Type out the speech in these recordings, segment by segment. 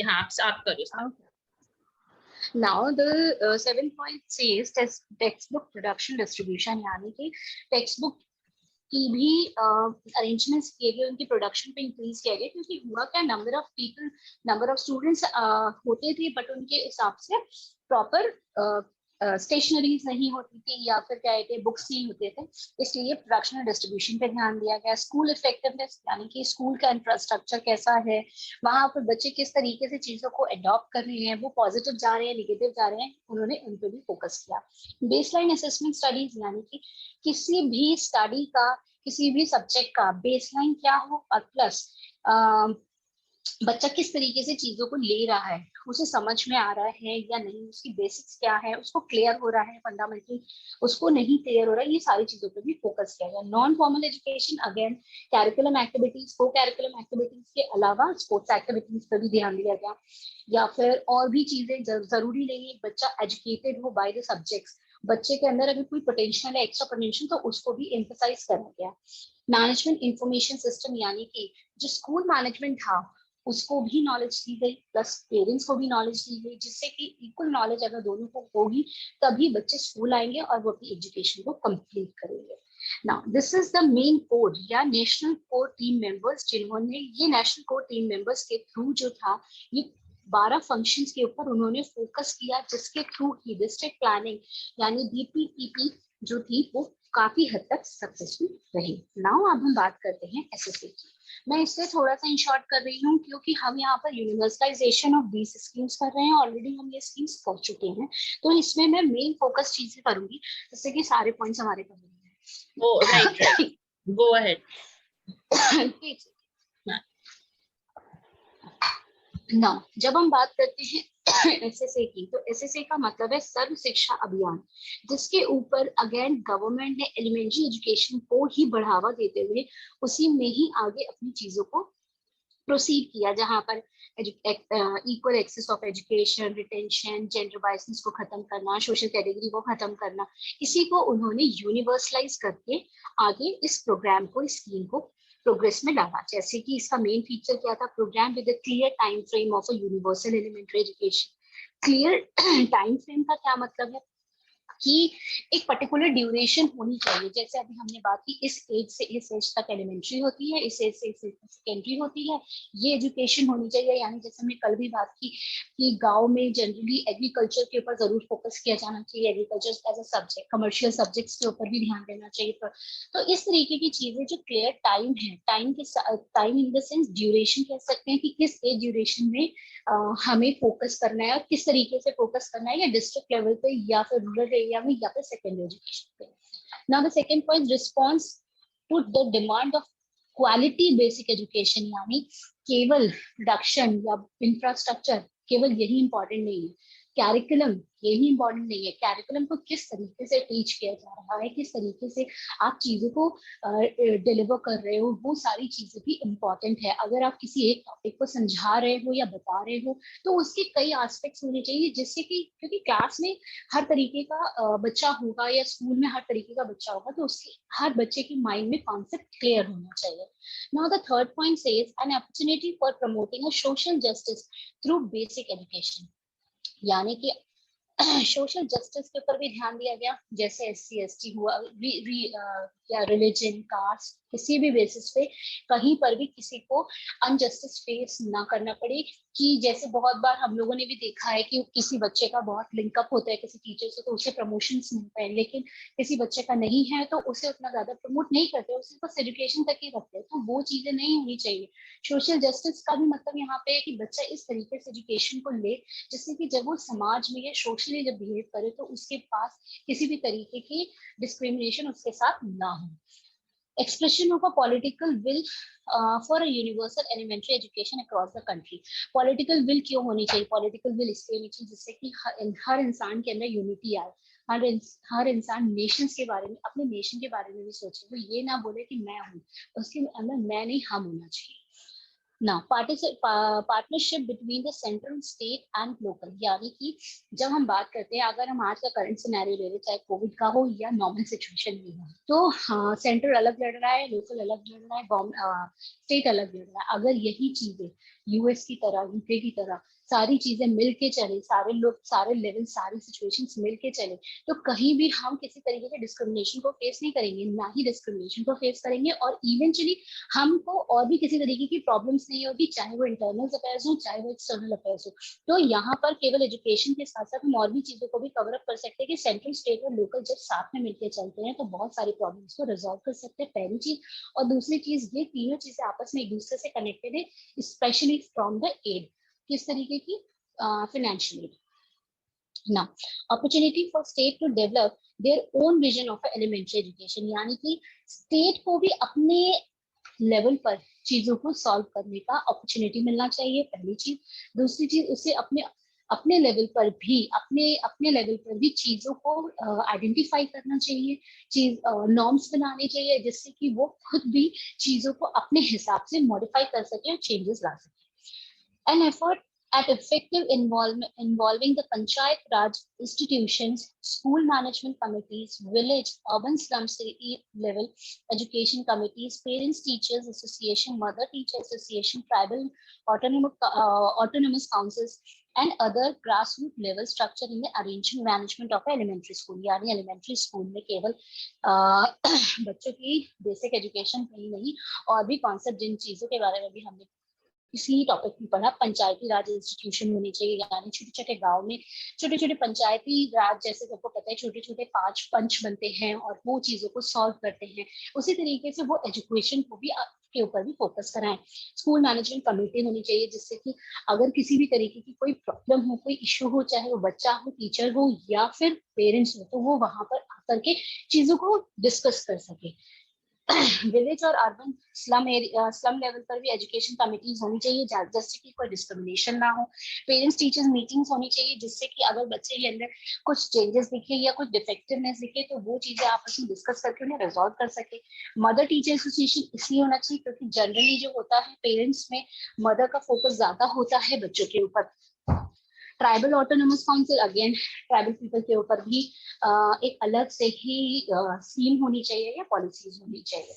हाँ आप करो। Now the 7 point says textbook production distribution, यानी कि textbook की भी अरेंजमेंट्स किए गए, उनकी प्रोडक्शन पे इंक्रीज किया गया, क्योंकि हुआ क्या, number of people, number of students होते थे, बट उनके हिसाब से प्रॉपर स्टेशनरीज नहीं होती थी, या फिर क्या कहते हैं बुक्स नहीं होते थे, इसलिए प्रोडक्शन और डिस्ट्रीब्यूशन पे ध्यान दिया गया। स्कूल इफेक्टिवनेस, यानी कि स्कूल का इंफ्रास्ट्रक्चर कैसा है, वहां पर बच्चे किस तरीके से चीजों को अडॉप्ट कर रहे हैं, वो पॉजिटिव जा रहे हैं नेगेटिव जा रहे हैं, उन्होंने उन पर भी फोकस किया। बेसलाइन असेसमेंट स्टडीज, यानी कि किसी भी स्टडी का, किसी भी सब्जेक्ट का बेसलाइन क्या हो, और प्लस बच्चा किस तरीके से चीजों को ले रहा है, उसे समझ में आ रहा है या नहीं, उसकी बेसिक्स क्या है, उसको क्लियर हो रहा है फंडामेंटल, उसको नहीं क्लियर हो रहा है, ये सारी चीजों पर भी फोकस किया गया। Non formal education, again curriculum activities, को कैरिकुलम एक्टिविटीज के अलावा स्पोर्ट्स एक्टिविटीज पर भी ध्यान दिया गया, या फिर और भी चीजें। जरूरी नहीं है बच्चा एजुकेटेड हो बाय द सब्जेक्ट्स, बच्चे के अंदर अगर कोई पोटेंशियल है, एक्स्ट्रा पोटेंशियल, तो उसको भी एम्फसाइज करा गया। मैनेजमेंट इंफॉर्मेशन सिस्टम, यानी कि जो स्कूल मैनेजमेंट था उसको भी नॉलेज दी गई, प्लस पेरेंट्स को भी नॉलेज दी गई, जिससे कि इक्वल नॉलेज अगर दोनों को होगी तभी बच्चे स्कूल आएंगे और वो अपनी एजुकेशन को कंप्लीट करेंगे। Now this is the main core या नेशनल कोर टीम मेंबर्स, जिन्होंने ये नेशनल कोर टीम मेंबर्स के थ्रू जो था ये 12 फंक्शंस के ऊपर उन्होंने फोकस किया, जिसके थ्रू की डिस्ट्रिक्ट प्लानिंग यानी डीपीईपी जो थी वो काफी हद तक सक्सेसफुल रही। नाउ अब हम बात करते हैं एसएससी की। मैं इससे थोड़ा सा इन शॉर्ट कर रही हूँ, क्योंकि हम यहाँ पर यूनिवर्सलाइजेशन ऑफ दीज स्कीम्स कर रहे हैं, ऑलरेडी हम ये स्कीम्स कर चुके हैं, तो इसमें मैं मेन फोकस चीजें करूंगी, जिससे कि सारे पॉइंट्स हमारे कवर हो जाए। Right, go ahead. ना जब हम बात करते हैं एसएसए की, तो एसएसए का मतलब है सर्व शिक्षा अभियान, जिसके ऊपर अगेन गवर्नमेंट ने एलिमेंट्री एजुकेशन को ही बढ़ावा देते हुए उसी में ही आगे अपनी चीजों को प्रोसीड किया, जहां पर equal access of education, retention, gender biases को खत्म करना, सोशल कैटेगरी को खत्म करना, इसी को उन्होंने यूनिवर्सलाइज करके आगे इस प्रोग्राम को, इस स्कीम को प्रोग्रेस में डाला। जैसे कि इसका मेन फीचर क्या था, programme with a clear time frame of a universal elementary education. Clear time frame का क्या मतलब है कि एक पर्टिकुलर ड्यूरेशन होनी चाहिए, जैसे अभी हमने बात की इस एज से इस एज तक एलिमेंट्री होती है, इस एज से इस एज तक सेकेंडरी होती है, ये एजुकेशन होनी चाहिए। यानी जैसे हमने कल भी बात की कि गांव में जनरली एग्रीकल्चर के ऊपर जरूर फोकस किया जाना चाहिए, agriculture as a subject, commercial subjects के ऊपर भी ध्यान देना चाहिए। तो इस तरीके की चीजें, जो क्लियर टाइम है, time in the sense duration कह सकते हैं कि किस एज ड्यूरेशन में हमें फोकस करना है, और किस तरीके से फोकस करना है, या डिस्ट्रिक्ट लेवल पे या फिर रूरल एरिया में या फिर सेकेंडरी एजुकेशन पे। Now the second point, response to the demand of quality basic education, यानी केवल प्रोडक्शन या इंफ्रास्ट्रक्चर केवल यही इंपॉर्टेंट नहीं है, कैरिकुलम यही इंपॉर्टेंट नहीं है, कैरिकुलम को किस तरीके से टीच किया जा रहा है, किस तरीके से आप चीजों को डिलीवर कर रहे हो, वो सारी चीजें भी इंपॉर्टेंट है। अगर आप किसी एक टॉपिक को समझा रहे हो या बता रहे हो, तो उसके कई एस्पेक्ट्स होने चाहिए, जिससे कि क्योंकि क्लास में हर तरीके का बच्चा होगा या स्कूल में हर तरीके का बच्चा होगा, तो उसके हर बच्चे के माइंड में कॉन्सेप्ट क्लियर होना चाहिए। Now the third point says an opportunity for promoting a social justice through basic education, यानी कि सोशल जस्टिस के ऊपर भी ध्यान दिया गया, जैसे SC ST हुआ, या रिलीजन, कास्ट, किसी भी बेसिस पे कहीं पर भी किसी को अनजस्टिस फेस ना करना पड़े। कि जैसे बहुत बार हम लोगों ने भी देखा है कि किसी बच्चे का बहुत लिंकअप होता है किसी टीचर से, तो उसे प्रमोशंस मिलते हैं, लेकिन किसी बच्चे का नहीं है तो उसे उतना ज्यादा प्रमोट नहीं करते, उसे बस एजुकेशन तक ही रखते हैं। तो वो चीजें नहीं होनी चाहिए। सोशल जस्टिस का भी मतलब यहाँ पे है कि बच्चा इस तरीके से एजुकेशन को ले, जिससे कि जब वो समाज में या सोशली जब बिहेव करे तो उसके पास किसी भी तरीके की डिस्क्रिमिनेशन उसके साथ ना हो। Expression of a political will for a universal elementary education across the country. Political will क्यों होनी चाहिए? Political will इसलिए होनी चाहिए जिससे कि हर इंसान के अंदर यूनिटी आए, हर इंसान नेशंस के बारे में, अपने नेशन के बारे में भी सोचे, वो ये ना बोले कि मैं हूँ, उसके अंदर मैं नहीं, हम होना चाहिए ना। Partnership between the central, state and local, यानी कि जब हम बात करते हैं, अगर हम आज का करंट सिनेरियो ले रहे, चाहे कोविड का हो या नॉर्मल सिचुएशन भी हो, तो हाँ, सेंट्रल अलग लड़ रहा है, लोकल अलग लड़ रहा है, स्टेट अलग लड़ रहा है। अगर यही चीजें यूएस की तरह, यूके की तरह सारी चीजें मिलके चले, सारे लोग, सारे लेवल, सारी सिचुएशंस मिलके चले, तो कहीं भी हम किसी तरीके के डिस्क्रिमिनेशन को फेस नहीं करेंगे, ना ही डिस्क्रिमिनेशन को फेस करेंगे, और इवेंचुअली हमको और भी किसी तरीके की प्रॉब्लम्स नहीं होगी, चाहे वो इंटरनल अफेयर्स हो, चाहे वो एक्सटर्नल अफेयर्स हो। तो यहाँ पर केवल एजुकेशन के साथ साथ हम और भी चीजों को भी कवर अप कर सकते हैं कि सेंट्रल, स्टेट और लोकल जब साथ में मिलकर चलते हैं तो बहुत सारी प्रॉब्लम्स को रिजॉल्व कर सकते हैं, पहली चीज। और दूसरी चीज, ये तीनों चीजें आपस में एक दूसरे से कनेक्टेड है, स्पेशली फ्रॉम द एड, किस तरीके की, financial aid. Now, opportunity for state to develop their own vision of elementary education, यानी कि स्टेट को भी अपने लेवल पर चीजों को सॉल्व करने का अपॉर्चुनिटी मिलना चाहिए, पहली चीज। दूसरी चीज, उसे अपने अपने लेवल पर भी, अपने लेवल पर भी चीजों को आइडेंटिफाई करना चाहिए, चीज नॉर्म्स बनाने चाहिए, जिससे कि वो खुद भी चीजों को अपने हिसाब से मॉडिफाई कर सके और चेंजेस ला सके। An effort at effective involving the Panchayat Raj institutions, school management committees, village, urban slum city level education committees, parents teachers association, mother teacher association, tribal autonomous councils and other grassroots level structure in the arrangement management of elementary school. यानी elementary school में केवल बच्चों की basic education ही नहीं, और भी concept, जिन चीजों के बारे में भी हमने इसी टॉपिक में पढ़ा, पंचायती राज इंस्टीट्यूशन होनी चाहिए, यानी छोटे छोटे गांव में छोटे छोटे पंचायती राज, जैसे सबको पता है छोटे छोटे 5 पंच बनते हैं और वो चीजों को सॉल्व करते हैं, उसी तरीके से वो एजुकेशन को भी के ऊपर भी फोकस कराएं। स्कूल मैनेजमेंट कमेटी होनी चाहिए, जिससे कि अगर किसी भी तरीके की कोई प्रॉब्लम हो, कोई इश्यू हो, चाहे वो बच्चा हो, टीचर हो या फिर पेरेंट्स हो, तो वो वहां पर आकर के चीजों को डिस्कस कर सके। विलेज और अर्बन स्लम लेवल पर भी एजुकेशन कमिटीज होनी चाहिए, जिससे कि कोई डिस्क्रिमिनेशन ना हो। पेरेंट्स टीचर्स मीटिंग्स होनी चाहिए, जिससे कि अगर बच्चे के अंदर कुछ चेंजेस दिखे या कुछ डिफेक्टिवनेस दिखे तो वो चीजें आपस में डिस्कस करके उन्हें रिजॉल्व कर सके। मदर टीचर एसोसिएशन इसलिए होना चाहिए क्योंकि जनरली जो होता है पेरेंट्स में मदर का फोकस ज्यादा होता है बच्चों के ऊपर। Tribal autonomous council, again tribal people के ऊपर भी एक अलग से ही स्कीम होनी चाहिए या पॉलिसीज होनी चाहिए।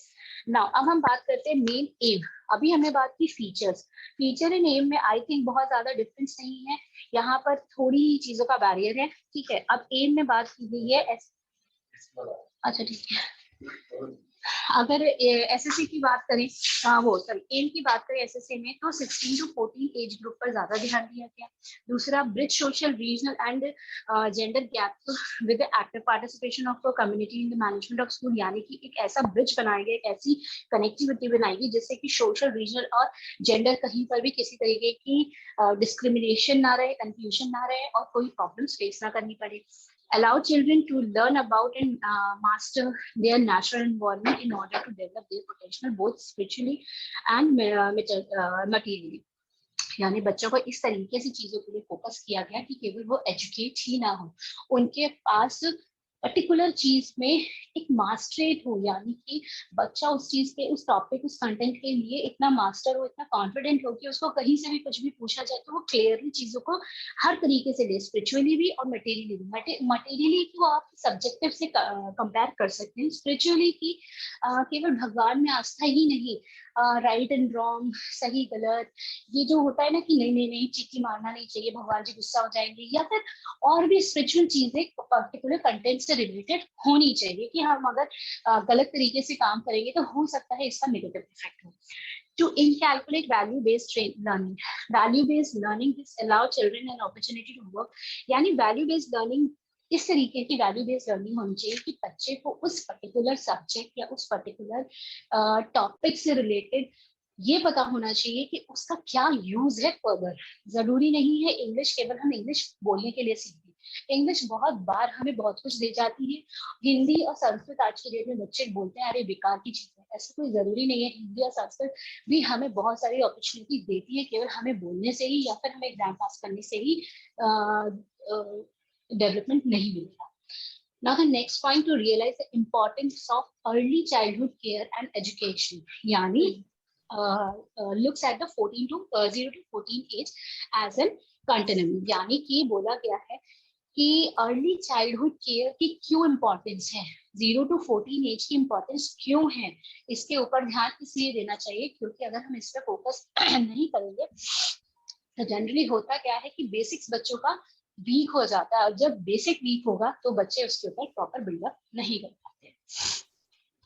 नाउ अब हम बात करते हैं मेन एम। अभी हमने बात की फीचर्स, फीचर इन एम में आई थिंक बहुत ज्यादा डिफरेंस नहीं है, यहाँ पर थोड़ी चीजों का बैरियर है, ठीक है। अब एम में बात की गई है, अच्छा ठीक है। अगर एसएससी की बात करें, एम की बात करें एसएससी में, तो 16 to 14 एज ग्रुप पर ज्यादा ध्यान दिया गया। दूसरा, bridge social regional and gender gap with active participation of community in the management of school, यानी कि एक ऐसा ब्रिज बनाया गया, एक ऐसी कनेक्टिविटी बनाई गई जिससे कि सोशल, रीजनल और जेंडर कहीं पर भी किसी तरीके की डिस्क्रिमिनेशन ना रहे, कंफ्यूजन ना रहे और कोई प्रॉब्लम्स फेस ना करनी पड़े। Allow children to learn about and master their natural environment in order to develop their potential both spiritually and materially. यानी बच्चों को इस तरीके से चीजों के लिए फोकस किया गया कि केवल वो एजुकेट ही ना हो, उनके पास पर्टिकुलर चीज में एक मास्टरेट हो, यानी कि बच्चा उस चीज के, उस टॉपिक, उस कंटेंट के लिए इतना मास्टर हो, इतना कॉन्फिडेंट हो कि उसको कहीं से भी कुछ भी पूछा जाए तो वो क्लियरली चीजों को हर तरीके से ले, स्पिरिचुअली भी और मटेरियली भी। मटेरियली को आप सब्जेक्टिव से कंपेयर कर सकते हैं, स्पिरिचुअली की केवल भगवान में आस्था ही नहीं, राइट एंड रॉन्ग, सही गलत, ये जो होता है ना कि नहीं नहीं नहीं चीखी मारना नहीं चाहिए, भगवान जी गुस्सा हो जाएंगे, या फिर और भी स्पिरिचुअल चीजें पर्टिकुलर कंटेंट से रिलेटेड होनी चाहिए कि हम अगर गलत तरीके से काम करेंगे तो हो सकता है इसका नेगेटिव इफेक्ट हो। To inculcate value-based learning, value-based learning this allow children an opportunity to work, यानी value-based learning इस तरीके की वैल्यू बेस्ड लर्निंग होनी चाहिए कि बच्चे को उस पर्टिकुलर सब्जेक्ट या उस पर्टिकुलर टॉपिक से रिलेटेड ये पता होना चाहिए कि उसका क्या यूज है फर्दर। जरूरी नहीं है इंग्लिश केवल हम इंग्लिश बोलने के लिए सीखें, इंग्लिश बहुत बार हमें बहुत कुछ दे जाती है। हिंदी और संस्कृत आज की डेट में बच्चे बोलते हैं अरे बेकार की चीज है, ऐसा कोई जरूरी नहीं है। हिंदी और संस्कृत भी हमें बहुत सारी अपॉर्चुनिटी देती है, केवल हमें बोलने से ही या फिर हमें एग्जाम पास करने से ही डेवलपमेंट नहीं मिलेगा। Now the next point, to realize the importance of early childhood care and education, यानी looks at the 0 to 14 age as an continuum, यानी कि बोला गया है कि अर्ली चाइल्डहुड केयर की क्यों इम्पोर्टेंस है, 0 to 14 एज की इम्पोर्टेंस क्यों है, इसके ऊपर ध्यान इसलिए देना चाहिए क्योंकि अगर हम इस पर फोकस नहीं करेंगे तो जनरली होता क्या है कि बेसिक्स बच्चों का वीक हो जाता है, और जब बेसिक वीक होगा तो बच्चे उसके ऊपर प्रॉपर बिल्डअप नहीं कर पाते।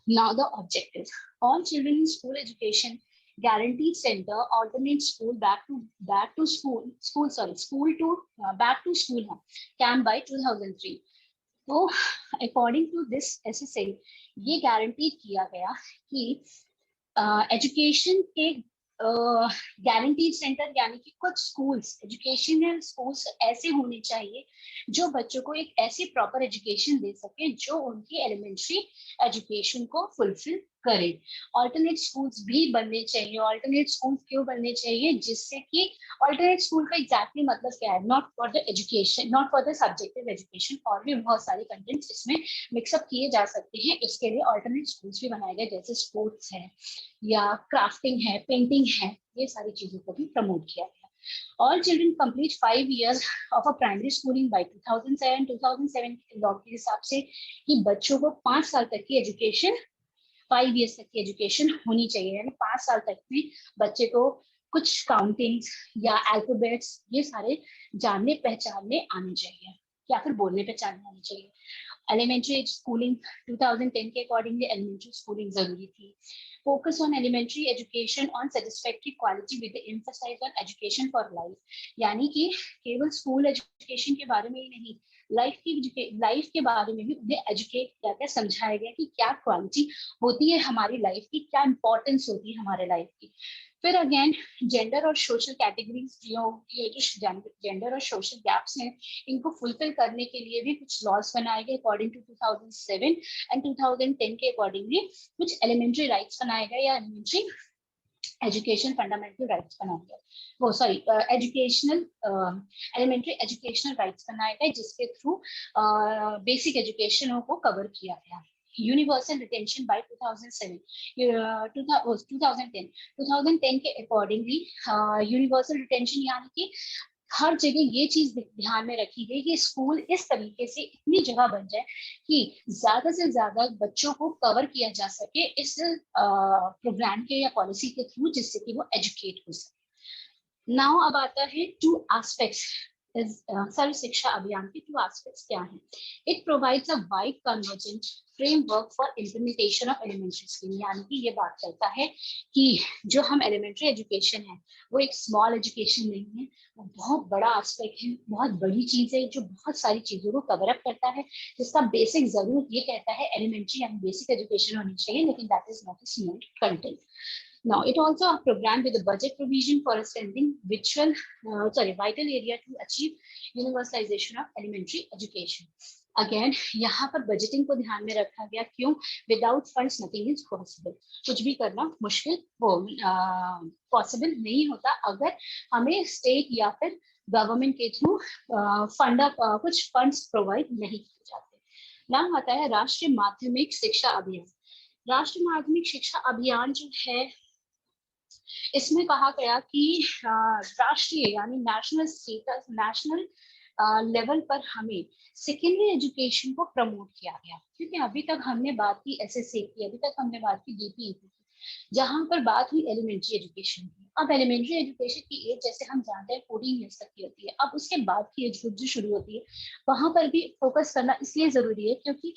Now the objective. All children in school education guaranteed center alternate school back to school to back to school है camp by 2003. तो according to this SSA ये गारंटी किया गया कि एजुकेशन के गारंटीड सेंटर यानी कि कुछ स्कूल्स, एजुकेशनल स्कूल्स ऐसे होने चाहिए जो बच्चों को एक ऐसी प्रॉपर एजुकेशन दे सके जो उनकी एलिमेंट्री एजुकेशन को फुलफिल करे। ऑल्टरनेट स्कूल्स भी बनने चाहिए। ऑल्टरनेट स्कूल क्यों बनने चाहिए? जिससे कि ऑल्टरनेट स्कूल का एग्जैक्टली मतलब क्या है? Not for the education, not for the subjective education, और भी बहुत सारे कंटेंट्स इसमें मिक्सअप किए जा सकते हैं। इसके लिए ऑल्टरनेट स्कूल्स भी बनाए गए, जैसे स्पोर्ट्स है या क्राफ्टिंग है, पेंटिंग है, ये सारी चीजों को भी प्रमोट किया गया। All children complete 5 years of a primary schooling by 2007 के लॉ के हिसाब से कि बच्चों को 5 साल तक की एजुकेशन, 5 years तक की एजुकेशन होनी चाहिए। यानी 5 साल तक में बच्चे को कुछ काउंटिंग्स या अल्फाबेट्स ये सारे जानने पहचानने आने चाहिए या फिर बोलने पहचानने आने चाहिए। एलिमेंट्री स्कूलिंग 2010 के अकॉर्डिंगली एलिमेंट्री स्कूलिंग जरूरी थी। Focus on elementary education on satisfactory quality with emphasise on education for life, यानी कि केवल स्कूल एजुकेशन के बारे में ही नहीं, लाइफ के बारे में भी उन्हें एजुकेट किया गया, समझाया गया कि क्या क्वालिटी होती है हमारी लाइफ की, क्या इंपॉर्टेंस होती है हमारे लाइफ की। फिर अगेन जेंडर और सोशल कैटेगरीज, ये जो जेंडर और सोशल गैप्स हैं, इनको फुलफिल करने के लिए भी कुछ लॉज बनाए गए अकॉर्डिंग टू 2007 एंड 2010 के अकॉर्डिंगली कुछ एलिमेंट्री राइट्स बनाए गए या एलिमेंट्री एजुकेशन फंडामेंटल राइट्स बनाए गए, वो sorry educational elementary educational rights बनाए गए, जिसके थ्रू बेसिक एजुकेशनों को कवर किया गया। यूनिवर्सल रिटेंशन बाय 2010 के अकॉर्डिंगली यूनिवर्सल रिटेंशन यानी कि हर जगह ये चीज ध्यान में रखी गई कि स्कूल इस तरीके से इतनी जगह बन जाए कि ज्यादा से ज्यादा बच्चों को कवर किया जा सके इस प्रोग्राम के या पॉलिसी के थ्रू, जिससे कि वो एजुकेट हो सके। नाउ अब आता है 2 एस्पेक्ट्स सर्व शिक्षा अभियान के 2 एस्पेक्ट्स क्या हैं? It provides a wide convergent framework for implementation of elementary scheme, यानी कि ये बात करता है कि जो हम एलिमेंट्री एजुकेशन है वो एक स्मॉल एजुकेशन नहीं है, वो बहुत बड़ा एस्पेक्ट है, बहुत बड़ी चीज है जो बहुत सारी चीजों को कवर अप करता है, जिसका बेसिक जरूर ये कहता है एलिमेंट्री यानी बेसिक एजुकेशन होनी चाहिए, लेकिन that is not a small content. Now, it also a program with a budget provision for strengthening vital area to achieve universalization of elementary education. Again, यहाँ पर बजटिंग को ध्यान में रखा गया। क्यों? Without funds nothing is possible. कुछ भी करना मुश्किल पॉसिबल नहीं होता अगर हमें स्टेट या फिर गवर्नमेंट के थ्रू कुछ फंड्स प्रोवाइड नहीं किए जाते। नाम आता है राष्ट्रीय माध्यमिक शिक्षा अभियान। राष्ट्रीय माध्यमिक शिक्षा अभियान जो है, इसमें कहा गया कि राष्ट्रीय यानी नेशनल स्टेटस, नेशनल लेवल पर हमें सेकेंडरी एजुकेशन को प्रमोट किया गया। क्योंकि अभी तक हमने बात की एसएसए की, अभी तक हमने बात की डीपीई की, जहां पर बात हुई एलिमेंट्री एजुकेशन की। अब एलिमेंट्री एजुकेशन की एज जैसे हम जानते हैं 14 ईयर्स तक की होती है। अब उसके बाद की एज ग्रुप जो शुरू होती है वहां पर भी फोकस करना इसलिए जरूरी है क्योंकि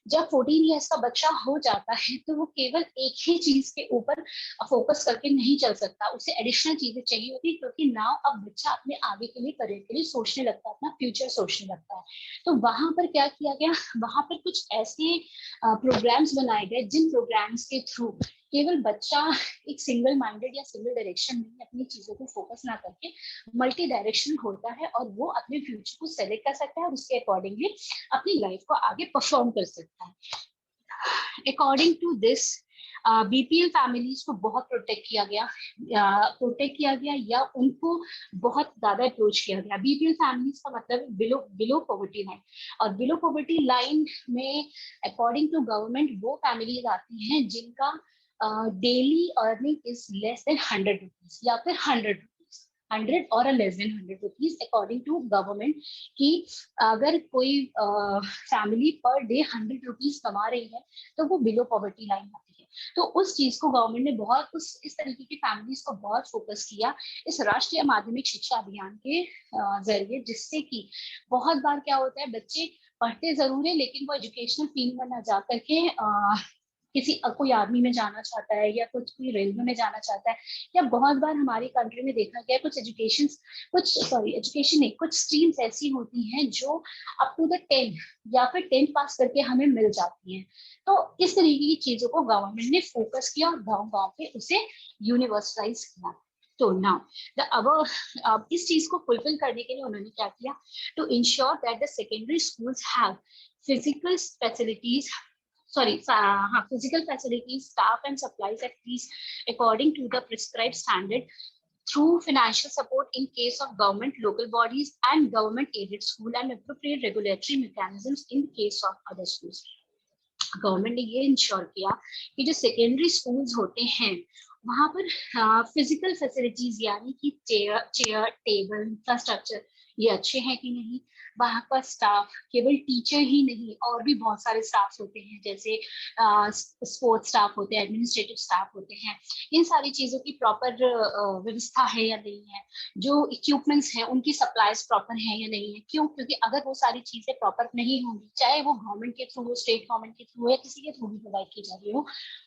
जब 14 ईयर्स का बच्चा हो जाता है तो वो केवल एक ही चीज के ऊपर फोकस करके नहीं चल सकता, उसे एडिशनल चीजें चाहिए होती है, क्योंकि नाउ अब बच्चा अपने आगे के लिए, करियर के लिए सोचने लगता है, अपना फ्यूचर सोचने लगता है। तो वहां पर क्या किया गया, वहां पर कुछ ऐसे प्रोग्राम्स बनाए गए जिन प्रोग्राम्स के थ्रू केवल बच्चा एक सिंगल माइंडेड या सिंगल डायरेक्शन में अपनी चीजों को फोकस ना करके मल्टी डायरेक्शन होता है और वो अपने फ्यूचर को सेलेक्ट कर सकता है और उसके अकॉर्डिंगली अपनी लाइफ को आगे परफॉर्म कर सकता है। According to this BPL families को बहुत प्रोटेक्ट किया गया या उनको बहुत ज्यादा अप्रोच किया गया। बीपीएल फैमिलीज का मतलब बिलो पॉवर्टी लाइन, और बिलो पॉवर्टी लाइन में अकॉर्डिंग टू गवर्नमेंट वो फैमिलीज आती हैं जिनका daily earning is less than 100 rupees या फिर 100 रुपीज। 100 और less than 100 rupees according to government, कि अगर कोई फैमिली पर डे 100 रुपीज कमा रही है तो वो बिलो पॉवर्टी लाइन आती है। तो उस चीज को गवर्नमेंट ने बहुत इस तरीके की फैमिलीज को बहुत फोकस किया इस राष्ट्रीय माध्यमिक शिक्षा अभियान के जरिए, जिससे कि बहुत बार क्या होता है, बच्चे पढ़ते जरूर है लेकिन वो एजुकेशनल फील्ड में ना जा करके किसी कोई आर्मी में जाना चाहता है या कुछ कोई रेलवे में जाना चाहता है, या बहुत बार हमारी कंट्री में देखा गया एजुकेशन नहीं, कुछ स्ट्रीम्स ऐसी होती हैं जो अप टू द 10 या फिर 10 पास करके हमें मिल जाती हैं। तो इस तरीके की चीजों को गवर्नमेंट ने फोकस किया और गांव गांव पे उसे यूनिवर्सलाइज किया। तो नाउ अब इस चीज को फुलफिल करने के लिए उन्होंने क्या किया, to ensure that the secondary schools have physical facilities physical facilities, staff and supplies at least according to the prescribed standard, through financial support in case of government, local bodies and government aided school, and appropriate regulatory mechanisms in case of other schools. Government ने ये ensure किया कि जो secondary schools होते हैं वहां पर physical facilities यानी कि चेयर टेबल इंफ्रास्ट्रक्चर ये अच्छे हैं कि नहीं, वहां का स्टाफ केवल टीचर ही नहीं और भी बहुत सारे स्टाफ होते हैं, जैसे स्पोर्ट्स स्टाफ होते हैं, एडमिनिस्ट्रेटिव स्टाफ होते हैं, इन सारी चीजों की प्रॉपर व्यवस्था है या नहीं है, जो इक्विपमेंट्स हैं उनकी सप्लाईज प्रॉपर है या नहीं है। क्यों? क्योंकि अगर वो सारी चीजें प्रॉपर नहीं होंगी, चाहे वो गवर्नमेंट के थ्रू हो, स्टेट गवर्नमेंट के थ्रू या किसी के थ्रू भी प्रोवाइड की जा रही हो,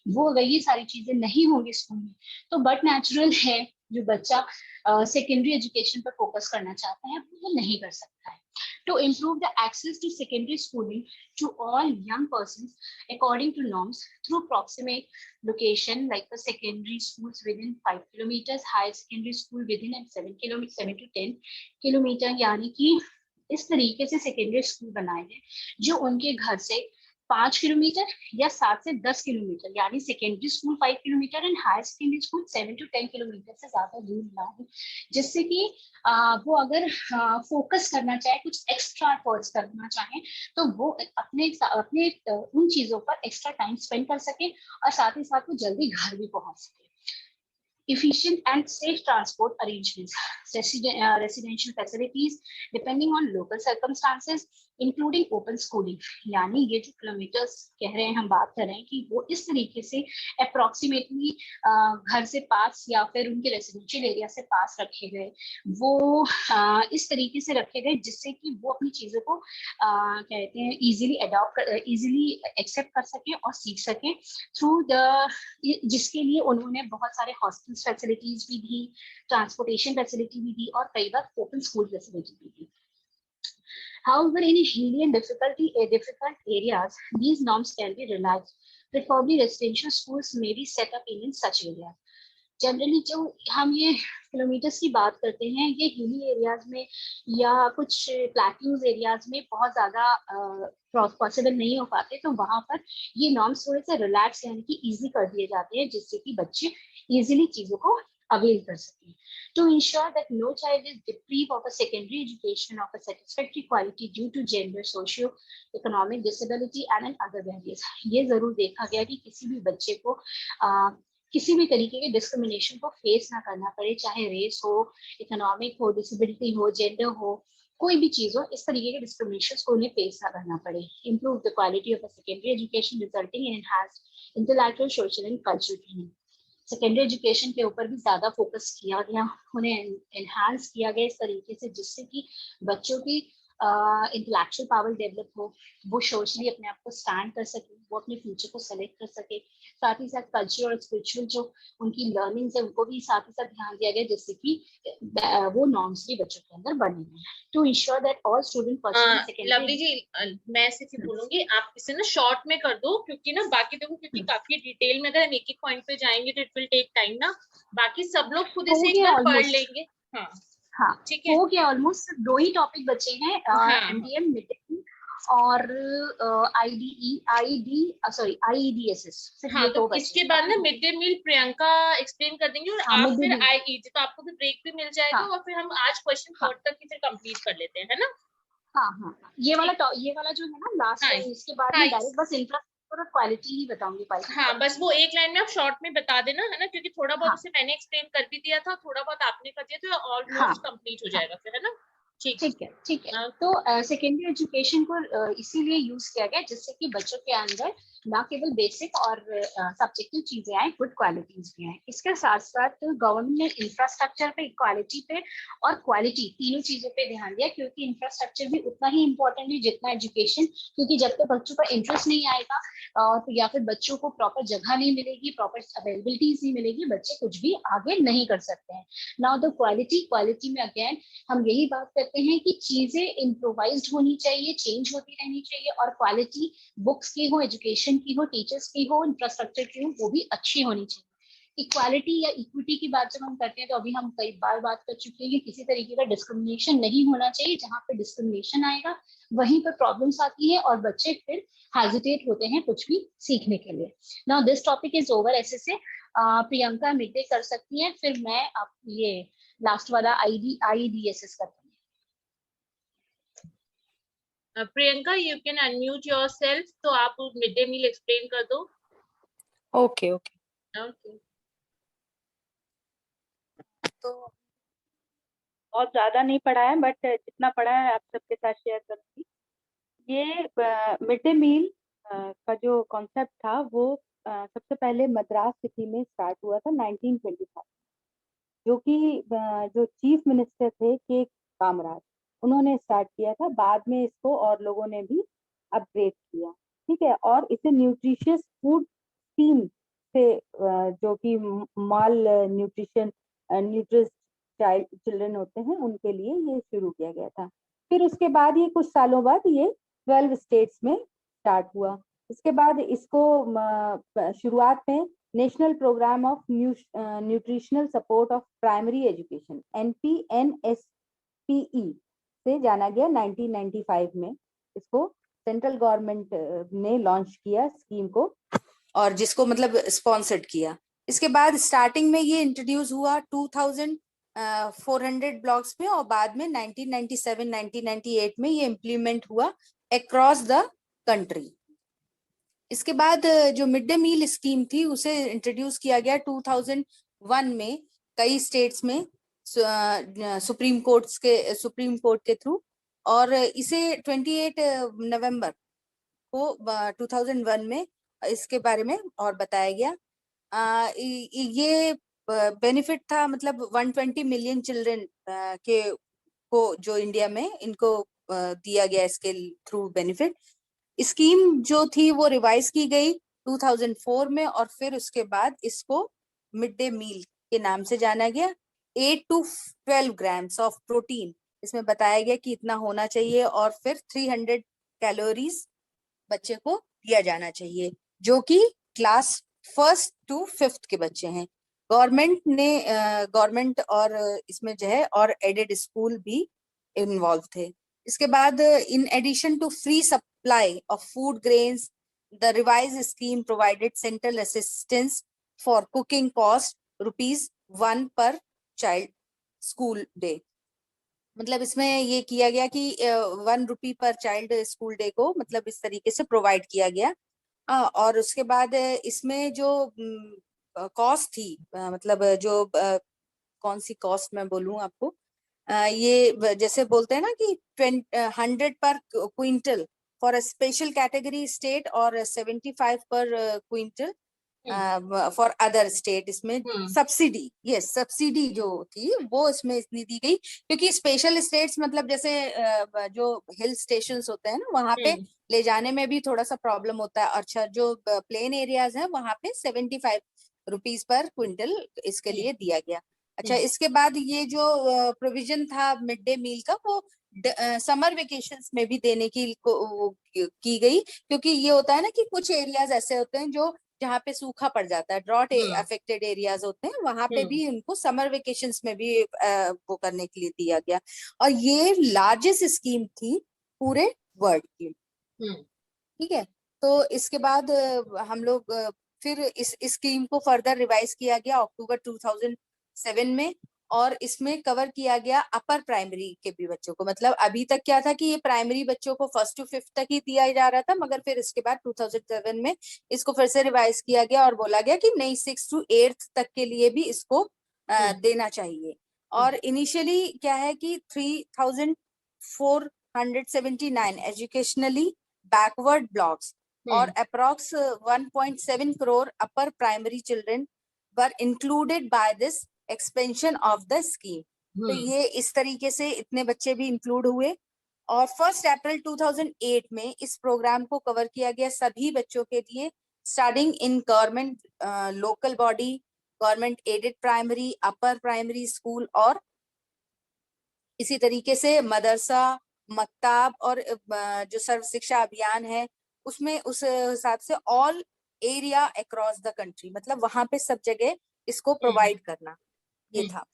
वो अगर ये सारी चीजें नहीं होंगी स्कूल में तो बट नेचुरल है जो बच्चा सेकेंडरी एजुकेशन पर फोकस करना चाहता है वो नहीं कर सकता है। To improve the access to secondary schooling to all young persons according to norms through proximate location like the secondary schools within 5 kilometers, higher secondary school within 7 to 10 kilometer, यानी कि इस तरीके से सेकेंडरी स्कूल बनाए हैं जो उनके घर से 5 किलोमीटर या 7 से 10 किलोमीटर, यानी secondary school 5 kilometre and higher secondary school 7 to 10 kilometre से ज्यादा दूर ना हो, जिससे कि वो अगर फोकस करना चाहे, कुछ एक्स्ट्रा एफर्ट्स करना चाहे तो वो अपने उन चीजों पर एक्स्ट्रा टाइम स्पेंड कर सके और साथ ही साथ वो जल्दी घर भी पहुंच सके। Efficient and safe transport arrangements, residential facilities depending on local circumstances, including open schooling, यानी ये जो किलोमीटर्स कह रहे हैं, हम बात कर रहे हैं कि वो इस तरीके से अप्रोक्सीमेटली घर से पास या फिर उनके रेसिडेंशियल एरिया से पास रखे गए, वो इस तरीके से रखे गए जिससे कि वो अपनी चीजों को कहते हैं इजीली एक्सेप्ट कर सके और सीख सके थ्रू द, जिसके लिए उन्होंने बहुत सारे हॉस्टल फैसिलिटीज भी दी, ट्रांसपोर्टेशन फैसिलिटी भी दी और कई बार ओपन स्कूल फैसिलिटी भी दी। However, in hilly and difficult areas, these norms can be relaxed. Preferably, residential schools may be set up in such areas. Generally जो हम ये किलोमीटर्स की बात करते हैं, ये हिली एरियाज में या कुछ प्लेट्यूज एरियाज में बहुत ज्यादा पॉसिबल नहीं हो पाते, तो वहां पर ये नॉर्म्स थोड़े से रिलैक्स यानी कि इजी कर दिए जाते हैं जिससे कि बच्चे इजीली चीजों को अवेल कर सकें। To ensure that no child is deprived of a secondary education of a satisfactory quality due to gender, socio-economic disability and other barriers, ये जरूर देखा गया कि किसी भी बच्चे को किसी भी तरीके के डिस्क्रिमिनेशन को फेस ना करना पड़े, चाहे रेस हो, इकोनॉमिक हो, डिसेबिलिटी हो, जेंडर हो, कोई भी चीज हो, इस तरीके के डिस्क्रिमिनेशन को उन्हें फेस ना करना पड़े। Improve the quality of secondary education resulting in enhanced intellectual, social and cultural training. Secondary education के ऊपर भी ज्यादा फोकस किया गया, उन्हें एनहांस किया गया इस तरीके से जिससे कि बच्चों की इंटेलेक्चुअल पावर डेवलप हो, वो सोशली अपने आप को स्टैंड कर सके, वो अपने फ्यूचर को सेलेक्ट कर सके, साथ ही साथ कल्चर और स्पिरिचुअल जो उनकी लर्निंग्स है उनको भी साथ ही साथ ध्यान दिया गया जिससे कि वो नॉर्म्स भी बच्चों के अंदर बने हैं। To ensure that all student Lovely ji, मैं सिर्फ बोलूंगी आप इसे ना शॉर्ट में कर दो, क्योंकि ना बाकी देखो क्योंकि काफी डिटेल में अगर हम एक एक पॉइंट पे जाएंगे तो इट विल टेक टाइम ना, बाकी सब लोग खुद से एक बार पढ़ लेंगे। हाँ ठीक है, हो गया, ऑलमोस्ट 2 ही टॉपिक बचे हैं, एमडीएम, मिड और आईईडीएसएस। हाँ, तो इसके बाद ना mid day meal Priyanka explain कर देंगे और आप फिर आईईडी, तो आपको भी ब्रेक भी मिल जाएगा और फिर हम आज क्वेश्चन 4 तक की फिर कंप्लीट कर लेते हैं, है ना। हाँ, ये वाला जो है ना लास्ट, इसके बाद में डायरेक्ट बस इंफ्रास्ट्रक्चर और क्वालिटी ही बताऊंगी क्वालिटी। हाँ, बस वो एक लाइन में आप शॉर्ट में बता देना, है ना, क्योंकि थोड़ा बहुत हाँ उसे मैंने एक्सप्लेन कर भी दिया था, थोड़ा बहुत आपने कर दिया, तो हाँ ऑलमोस्ट कंप्लीट हो हाँ जाएगा फिर, है ना। ठीक ठीक है ठीक है। है। तो सेकेंडरी एजुकेशन को इसीलिए यूज किया गया जिससे कि बच्चों के अंदर ना केवल बेसिक और सब्जेक्टिव चीजें आए, गुड क्वालिटीज भी आए। इसके साथ साथ गवर्नमेंट ने इंफ्रास्ट्रक्चर पे, इक्वालिटी पे और क्वालिटी, तीनों चीजों पे ध्यान दिया, क्योंकि इंफ्रास्ट्रक्चर भी उतना ही इम्पोर्टेंट है जितना एजुकेशन। क्योंकि जब तक बच्चों का इंटरेस्ट नहीं आएगा तो या फिर बच्चों को प्रॉपर जगह नहीं मिलेगी, प्रॉपर अवेलेबिलिटीज नहीं मिलेगी, बच्चे कुछ भी आगे नहीं कर सकते हैं। नाउ द क्वालिटी, क्वालिटी में अगेन हम यही बात करते हैं कि चीजें इम्प्रोवाइज्ड होनी चाहिए, चेंज होती रहनी चाहिए, और क्वालिटी बुक्स की हो, एजुकेशन की हो, टीचर्स की हो, इंफ्रास्ट्रक्चर की हो, वो भी अच्छी होनी चाहिए। इक्वालिटी या इक्विटी की बात जब हम करते हैं तो अभी हम कई बार बात कर चुके हैं कि किसी तरीके का डिस्क्रिमिनेशन नहीं होना चाहिए। जहां पे डिस्क्रिमिनेशन आएगा वहीं पर प्रॉब्लम्स आती है और बच्चे फिर हेजिटेट होते हैं कुछ भी सीखने के लिए। Now this topic is over. ऐसे से प्रियंका मिडे कर सकती हैं, फिर मैं आप ये लास्ट वाला IEDSS करते हैं। Priyanka, you can unmute yourself, तो आप मिड डे मील एक्सप्लेन कर दो। Okay okay. ओके। तो बहुत ज्यादा नहीं पढ़ा है, बट जितना पढ़ा है आप सबके साथ शेयर करूंगी। ये मिड डे मील का जो कॉन्सेप्ट था वो सबसे पहले मद्रास सिटी में स्टार्ट हुआ था 1925, जो कि जो चीफ मिनिस्टर थे के कामराज, उन्होंने स्टार्ट किया था। बाद में इसको और लोगों ने भी अपग्रेड किया, ठीक है। और इसे न्यूट्रिशियस फूड स्कीम से जो कि माल न्यूट्रिशन न्यूट्रिस चाइल्ड चिल्ड्रन होते हैं उनके लिए ये शुरू किया गया था। फिर उसके बाद ये कुछ सालों बाद ये 12 स्टेट्स में स्टार्ट हुआ। इसके बाद इसको शुरुआत में national programme of nutritional support of primary education NPNSPE से जाना गया 1995 में। इसको सेंट्रल गवर्नमेंट ने लॉन्च किया स्कीम को, और जिसको मतलब स्पॉन्सर्ड किया। इसके बाद स्टार्टिंग में ये इंट्रोड्यूस हुआ 2400 ब्लॉक्स में, और बाद में 1997-1998 में ये इम्प्लीमेंट हुआ अक्रॉस द कंट्री। इसके बाद जो मिड डे मील स्कीम थी उसे इंट्रोड्यूस किया गया 2001 में कई स्टेट्स में सुप्रीम कोर्ट के थ्रू, और इसे 28 नवंबर को 2001 में इसके बारे में और बताया गया। ये बेनिफिट था, मतलब 120 मिलियन चिल्ड्रन के को जो इंडिया में इनको दिया गया इसके थ्रू बेनिफिट। स्कीम जो थी वो रिवाइज की गई 2004 में, और फिर उसके बाद इसको मिड डे मील के नाम से जाना गया। 8 to 12 ग्राम्स ऑफ प्रोटीन इसमें बताया गया कि इतना होना चाहिए, और फिर 300 कैलोरीज बच्चे को दिया जाना चाहिए, जो कि क्लास 1st to 5th के बच्चे हैं। गवर्नमेंट और इसमें जो है और एडेड स्कूल भी इन्वॉल्व थे। इसके बाद in addition to free supply of food grains, the revise scheme provided central assistance for cooking cost ₹1 per child school day. मतलब इसमें ये किया गया कि ₹1 पर चाइल्ड स्कूल डे को मतलब इस तरीके से प्रोवाइड किया गया। और उसके बाद इसमें जो कॉस्ट थी, मतलब जो कौन सी कॉस्ट मैं बोलूं आपको, ये जैसे बोलते हैं ना कि 100 पर quintal for a special category state, और 75 पर क्विंटल फॉर अदर स्टेट। इसमें सब्सिडी, यस, सब्सिडी जो थी वो इसमें इतनी दी गई, क्योंकि स्पेशल स्टेट्स मतलब जैसे जो हिल स्टेशंस होते हैं ना, वहां पे ले जाने में भी थोड़ा सा प्रॉब्लम होता है। अच्छा, जो प्लेन एरियाज हैं वहां पे 75 रुपीज पर क्विंटल इसके लिए दिया गया। अच्छा, इसके बाद ये जो प्रोविजन था मिड डे मील का, वो समर वेकेशंस में भी देने की गई, क्योंकि ये होता है ना कि कुछ एरियाज ऐसे होते हैं जो जहाँ पे सूखा पड़ जाता है, ड्रॉट अफेक्टेड एरियाज होते हैं, वहां पे भी उनको समर वेकेशंस में भी वो करने के लिए दिया गया। और ये लार्जेस्ट स्कीम थी पूरे वर्ल्ड की, ठीक है। तो इसके बाद हम लोग फिर इस स्कीम को फर्दर रिवाइज किया गया अक्टूबर 2007 में, और इसमें कवर किया गया अपर प्राइमरी के भी बच्चों को। मतलब अभी तक क्या था कि ये प्राइमरी बच्चों को 1st to 5th तक ही दिया जा रहा था, मगर फिर इसके बाद 2007 में इसको फिर से रिवाइज किया गया और बोला गया कि नहीं 6th to 8th तक के लिए भी इसको देना चाहिए। और इनिशियली क्या है कि 3,479 एजुकेशनली बैकवर्ड ब्लॉक्स और approx 1.7 crore upper primary children were included by this expansion of the scheme. तो ये इस तरीके से इतने बच्चे भी इंक्लूड हुए। और 1 अप्रैल 2008 में इस प्रोग्राम को कवर किया गया सभी बच्चों के लिए starting in government local body, government aided primary, upper primary school, और इसी तरीके से मदरसा, मक्ताब और जो सर्व शिक्षा अभियान है उसमें उस हिसाब से all area across the country, मतलब वहां पे सब जगह इसको प्रोवाइड करना, ये था।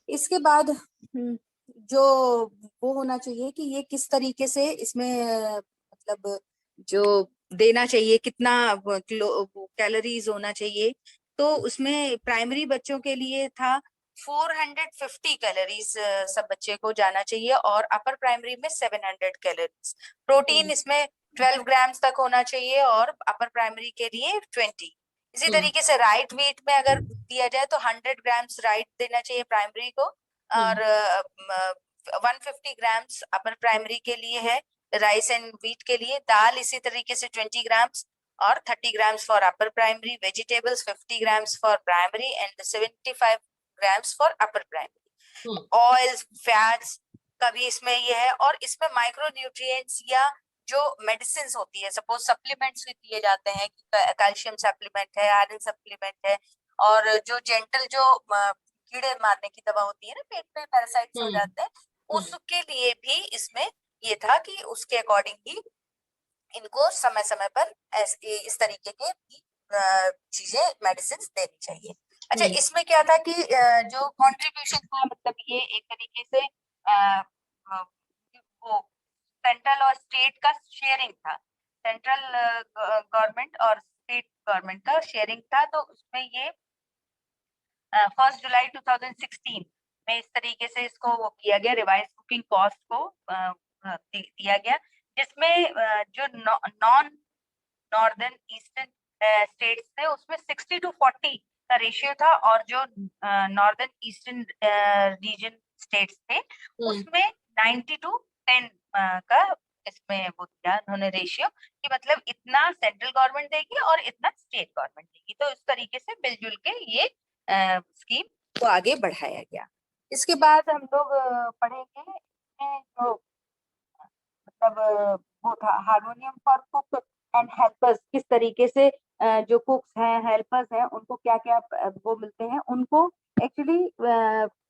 इसके बाद जो वो होना चाहिए कि ये किस तरीके से इसमें मतलब जो देना चाहिए, कितना कैलोरीज होना चाहिए, तो उसमें प्राइमरी बच्चों के लिए था 450 कैलोरीज सब बच्चे को जाना चाहिए, और अपर प्राइमरी में 700 कैलोरीज। प्रोटीन इसमें 12 ग्राम्स तक होना चाहिए और अपर प्राइमरी के लिए 20। इसी तरीके से राइट वीट में अगर दिया जाए तो 100 ग्राम्स राइट देना चाहिए प्राइमरी को, और 150 ग्राम्स अपर प्राइमरी के लिए है राइस एंड व्हीट के लिए। दाल इसी तरीके से 20 ग्राम्स और 30 grams for upper primary. Vegetables 50 grams for primary and 75 grams for upper primary. Oils, fats का भी इसमें ये है। और इसमें माइक्रो न्यूट्रिएंट्स या जो मेडिसिन होती है, सपोज सप्लीमेंट्स भी दिए जाते हैं, कैल्शियम सप्लीमेंट है, आयरन सप्लीमेंट है, और जो जेंटल जो कीड़े मारने की दवा होती है ना, पेट पे पैरासाइट्स हो जाते हैं, उसके लिए भी इसमें ये था कि उसके अकॉर्डिंग ही इनको समय समय पर इस तरीके के चीजें मेडिसिन देनी चाहिए। अच्छा, इसमें क्या था कि जो कंट्रीब्यूशन था, मतलब ये एक तरीके से वो सेंट्रल और स्टेट का शेयरिंग था, सेंट्रल गवर्नमेंट और स्टेट गवर्नमेंट का शेयरिंग था। तो उसमें ये 1 जुलाई 2016 में इस तरीके से इसको वो किया गया, रिवाइज कुकिंग कॉस्ट को दिया गया, जिसमें जो नॉन नॉर्दर्न ईस्टर्न स्टेट्स थे उसमें 60 to 40 का रेशियो था, और जो नॉर्दर्न ईस्टर्न रीजन स्टेट्स थे उसमें 90 to 10 का इसमें वो दिया उन्होंने रेशियो, कि मतलब इतना सेंट्रल गवर्नमेंट देगी और इतना स्टेट गवर्नमेंट देगी। तो इस तरीके से मिलजुल के ये स्कीम को आगे बढ़ाया गया। इसके बाद हम लोग पढ़ेंगे जो मतलब वो था harmonium for cook and helpers, किस तरीके से जो कुक्स हैं, हेल्पर्स हैं, उनको क्या क्या वो मिलते हैं। उनको एक्चुअली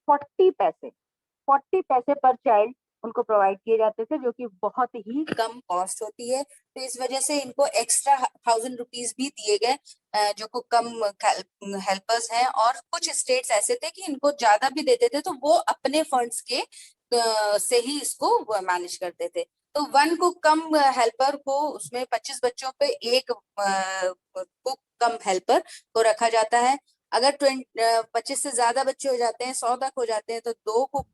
40 पैसे पर चाइल्ड उनको प्रोवाइड किए जाते थे, जो कि बहुत ही कम कॉस्ट होती है। तो इस वजह से इनको एक्स्ट्रा 1000 रुपीज भी दिए गए जो को कम हेल्पर्स हैं। और कुछ स्टेट्स ऐसे थे कि इनको ज्यादा भी देते थे, तो वो अपने फंड्स के से ही इसको मैनेज करते थे। तो 1 कुक कम हेल्पर को उसमें 25 बच्चों पे 1 कुक कम हेल्पर को रखा जाता है। अगर 25 से ज्यादा बच्चे हो जाते हैं, 100 तक हो जाते हैं, तो 2 कुक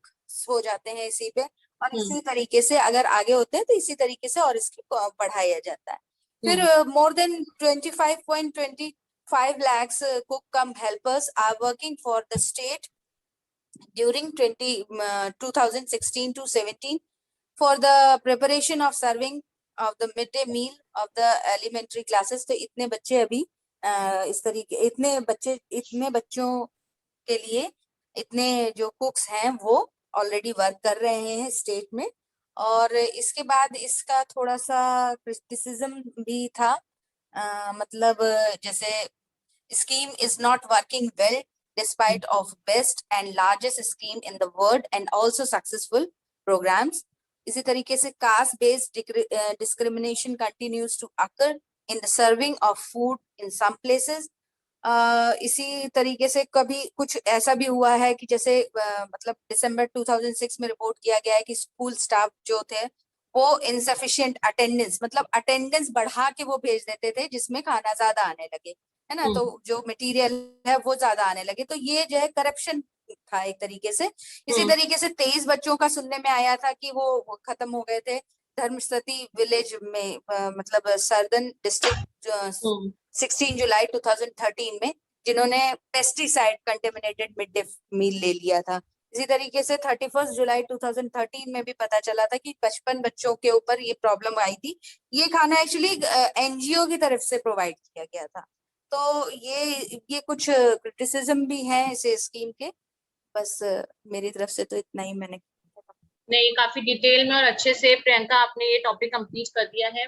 हो जाते हैं इसी पे। और इसी तरीके से अगर आगे होते हैं तो इसी तरीके से और इसको बढ़ाया जाता है। फिर more than 25.25 lakhs cook cum helpers are working for the state during 2016 to 17 for the preparation of serving of the midday meal of the elementary classes। तो इतने बच्चे अभी इस तरीके इतने बच्चों के लिए इतने जो कुक्स हैं वो ऑलरेडी वर्क कर रहे हैं स्टेट में। और इसके बाद इसका थोड़ा सा क्रिटिसिज्म भी था, मतलब जैसे scheme is not working well despite of best and largest scheme in the world and also successful programs। इसी तरीके से caste based discrimination continues to occur in the serving of food in some places। इसी तरीके से कभी कुछ ऐसा भी हुआ है कि जैसे मतलब दिसंबर 2006 में रिपोर्ट किया गया है कि स्कूल स्टाफ जो थे वो इनसफिशिएंट अटेंडेंस, मतलब अटेंडेंस बढ़ा के वो भेज देते थे जिसमें खाना ज्यादा आने लगे, है ना, तो जो मटेरियल है वो ज्यादा आने लगे। तो ये जो है करप्शन था एक तरीके से। इसी तरीके से 23 बच्चों का सुनने में आया था कि वो खत्म हो गए थे धर्मस्थती विलेज में, मतलब सर्दन डिस्ट्रिक्ट 16 जुलाई 2013 में, जिन्होंने pesticide contaminated mid day meal ले लिया था। इसी तरीके से 31 जुलाई 2013 में भी पता चला था कि 55 बच्चों के ऊपर ये प्रॉब्लम आई थी। ये खाना एक्चुअली एनजीओ की तरफ से प्रोवाइड किया गया था। तो ये कुछ क्रिटिसिज्म भी है इस स्कीम के। बस मेरी तरफ से तो इतना ही मैंने। नहीं, काफी डिटेल में और अच्छे से प्रियंका आपने ये टॉपिक कंप्लीट कर दिया है।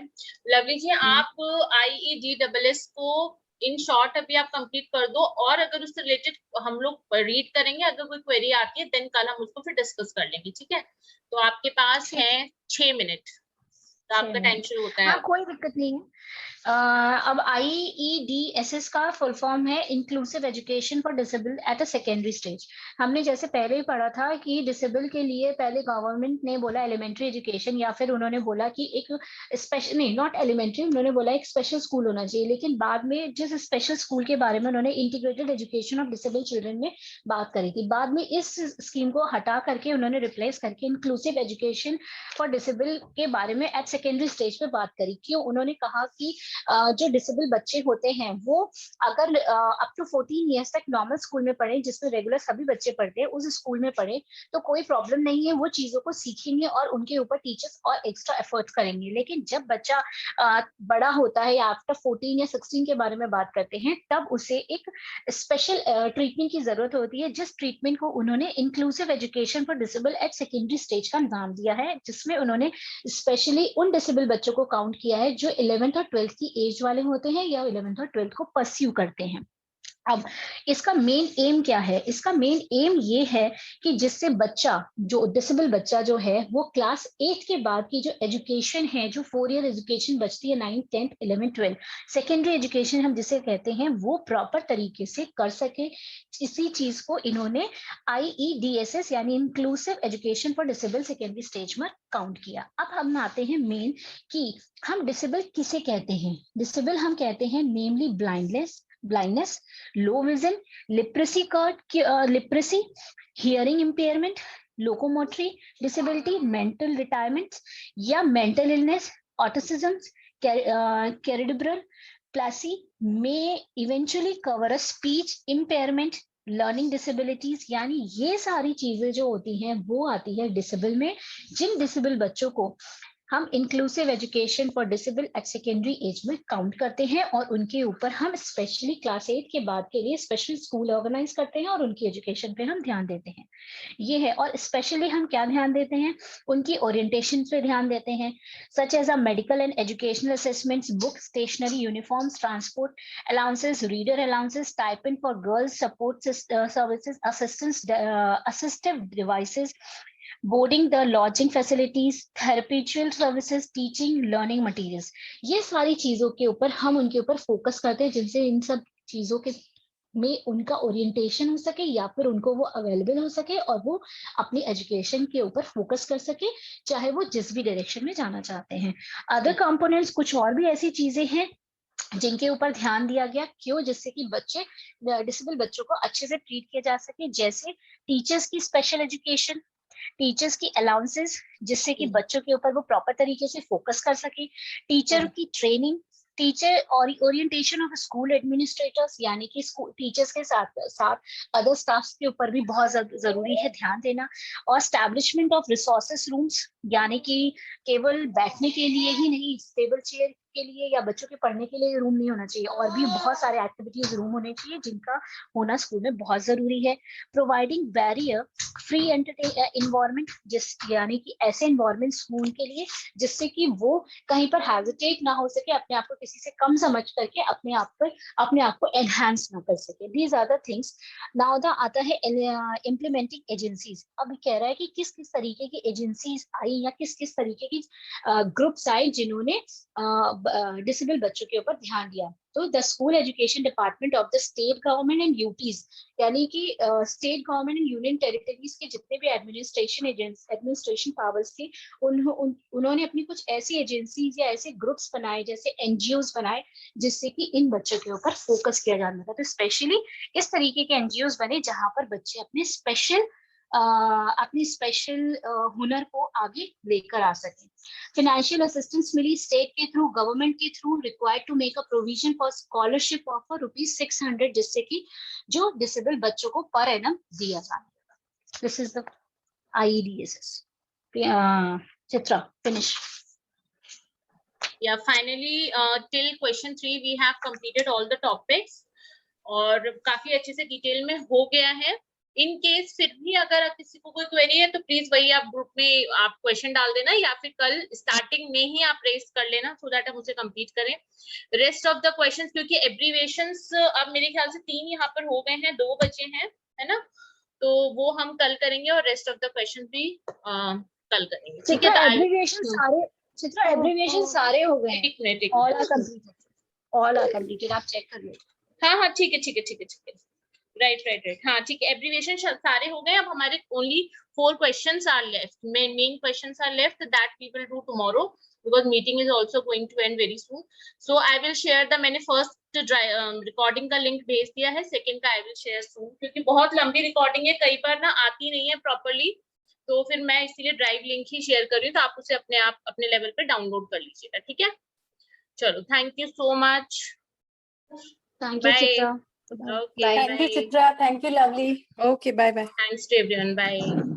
लवली जी, आप IEDSS को इन शॉर्ट अभी आप कंप्लीट कर दो, और अगर उससे रिलेटेड हम लोग रीड करेंगे, अगर कोई क्वेरी आती है देन कल हम उसको फिर डिस्कस कर लेंगे, ठीक है? तो आपके पास है 6 मिनट, तो आपका टाइम शुरू होता है। हाँ, कोई दिक्कत नहीं है। अब IEDSS का फुल फॉर्म है inclusive education for disable at a secondary stage. हमने जैसे पहले ही पढ़ा था कि डिसेबल के लिए पहले गवर्नमेंट ने बोला एलिमेंट्री एजुकेशन, या फिर उन्होंने बोला कि एक स्पेशल, नहीं नॉट एलिमेंट्री, उन्होंने बोला एक स्पेशल स्कूल होना चाहिए। लेकिन बाद में जिस स्पेशल स्कूल के बारे में उन्होंने integrated education of disable children में बात करी थी, बाद में इस स्कीम को हटा करके उन्होंने रिप्लेस करके इंक्लूसिव एजुकेशन फॉर डिसेबल के बारे में एट सेकेंडरी स्टेज पे बात करी। क्यों? उन्होंने कहा कि जो डिसेबल बच्चे होते हैं वो अगर अप टू 14 ईयर्स तक नॉर्मल स्कूल में पढ़े, जिसमें रेगुलर सभी बच्चे पढ़ते हैं, उस स्कूल में पढ़े तो कोई प्रॉब्लम नहीं है, वो चीजों को सीखेंगे और उनके ऊपर टीचर्स और एक्स्ट्रा एफर्ट्स करेंगे। लेकिन जब बच्चा बड़ा होता है या आफ्टर 14 या 16 के बारे में बात करते हैं, तब उसे एक स्पेशल ट्रीटमेंट की जरूरत होती है, जिस ट्रीटमेंट को उन्होंने inclusive education for disable at secondary stage का नाम दिया है, जिसमें उन्होंने स्पेशली उन डिसेबल बच्चों को काउंट किया है जो 11th और 12th की एज वाले होते हैं या 11th और 12th को परस्यू करते हैं। अब इसका मेन एम क्या है? इसका मेन एम ये है कि जिससे बच्चा, जो डिसेबल बच्चा जो है, वो क्लास 8 के बाद की जो एजुकेशन है, जो 4 ईयर एजुकेशन बचती है, 9th 10th 11th 12th secondary education हम जिसे कहते हैं, वो प्रॉपर तरीके से कर सके। इसी चीज को इन्होंने IEDSS यानी inclusive education for disable secondary stage में काउंट किया। अब हम आते हैं मेन कि हम डिसेबल किसे कहते हैं। डिसेबल हम कहते हैं namely blindness, low vision, leprosy, hearing impairment, locomotory disability, mental retirement या mental illness, autism, cerebral palsy may eventually cover a speech impairment, learning disabilities. यानी ये सारी चीजें जो होती हैं वो आती है डिसेबल में। जिन डिसेबल बच्चों को हम inclusive education for disable at secondary age में काउंट करते हैं, और उनके ऊपर हम स्पेशली क्लास 8 के बाद के लिए स्पेशल स्कूल ऑर्गेनाइज करते हैं और उनकी एजुकेशन पे हम ध्यान देते हैं। ये है। और स्पेशली हम क्या ध्यान देते हैं? उनकी ओरिएंटेशन पे ध्यान देते हैं, such as a medical and educational assessments, book, stationery, uniforms, transport allowances, reader allowances, stipend for girls, support services, assistive devices, boarding, the lodging facilities, therapeutical services, teaching, learning materials. ये सारी चीजों के ऊपर हम उनके ऊपर फोकस करते हैं, जिनसे इन सब चीजों के में उनका ओरिएंटेशन हो सके या फिर उनको वो अवेलेबल हो सके और वो अपनी एजुकेशन के ऊपर फोकस कर सके, चाहे वो जिस भी डायरेक्शन में जाना चाहते हैं। अदर कंपोनेंट्स कुछ और भी ऐसी चीजें हैं जिनके ऊपर ध्यान दिया गया। क्यों? जिससे कि बच्चे, डिसेबल बच्चों को अच्छे से ट्रीट किया जा सके, जैसे टीचर्स की स्पेशल एजुकेशन, टीचर्स की अलाउंसेस, जिससे कि बच्चों के ऊपर वो प्रॉपर तरीके से फोकस कर सके, टीचर की ट्रेनिंग, टीचर और ओरिएंटेशन ऑफ स्कूल एडमिनिस्ट्रेटर्स, यानी कि स्कूल टीचर्स के साथ साथ अदर स्टाफ के ऊपर भी बहुत जरूरी है ध्यान देना, और एस्टैब्लिशमेंट ऑफ रिसोर्सेस रूम्स, यानी कि केवल बैठने के लिए ही नहीं, टेबल चेयर के लिए या बच्चों के पढ़ने के लिए रूम नहीं होना चाहिए, और भी बहुत सारे एक्टिविटीज रूम होने चाहिए जिनका होना स्कूल में बहुत जरूरी है। प्रोवाइडिंग बैरियर फ्री एनवायरनमेंट, जिस यानी कि ऐसे एनवायरनमेंट स्कूल के लिए जिससे कि वो कहीं पर हेजिटेट ना हो सके, अपने आप को किसी से कम समझ करके अपने आप को एनहांस ना कर सके। These are the things. Now the आता है इम्प्लीमेंटिंग एजेंसीज। अब कह रहा है कि किस किस तरीके की एजेंसीज आई या किस किस तरीके की ग्रुप्स आए जिन्होंने डिसेबल बच्चों के ऊपर ध्यान दिया। तो the school education department of the state government and UTs, यानी कि state government and union territories के जितने भी एडमिनिस्ट्रेशन पावर्स थे, उन्होंने अपनी कुछ ऐसी एजेंसीज या ऐसे ग्रुप्स बनाए, जैसे एनजीओज बनाए, जिससे कि इन बच्चों के ऊपर फोकस किया जाता था। तो स्पेशली इस तरीके के एनजीओज बने जहां पर बच्चे अपने स्पेशल हुनर को आगे लेकर आ सके। फाइनेंशियल असिस्टेंस मिली स्टेट के थ्रू, गवर्नमेंट के through, required to make a provision for scholarship of ₹600, जिससे कि जो डिसेबल बच्चों को पर एनम दिया जाए। This is the IEDSS. Chitra, finish. Yeah, finally till question 3 we have completed all the topics और काफी अच्छे से डिटेल में हो गया है। इन केस फिर भी अगर किसी को कोई क्वेरी है तो प्लीज वही आप ग्रुप में आप क्वेश्चन डाल देना, या फिर कल स्टार्टिंग में ही आप रेस कर लेना, सो दैट हम उसे कंप्लीट करें। रेस्ट ऑफ द क्वेश्चंस, क्योंकि एब्रीविएशंस अब मेरे ख्याल से 3 यहाँ पर हो गए हैं, 2 बचे हैं, है ना, तो वो हम कल करेंगे और रेस्ट ऑफ द क्वेश्चन भी कल करेंगे। ठीक है, एब्रीविएशन सारे हो गए हैं, ऑल आर कंप्लीटेड, आप चेक कर लो। हाँ ठीक है, राइट, हाँ ठीक है, एब्रीविएशन सारे हो गए। अब हमारे only 4 questions are left, main questions are left, that we will do tomorrow because meeting is also going to end very soon. So I will share the, मैंने first रिकॉर्डिंग का लिंक भेज दिया है, सेकंड का I will share soon, क्योंकि बहुत लंबी recording है, कई बार ना आती नहीं है प्रॉपर्ली, तो फिर मैं इसीलिए ड्राइव लिंक ही शेयर कर रही हूँ, तो आप उसे अपने लेवल पे डाउनलोड कर लीजिएगा। ठीक है, चलो, thank you so much, thank you Chitra, okay, thank you Chitra, thank you Lovely, okay, bye bye, thanks to everyone, bye.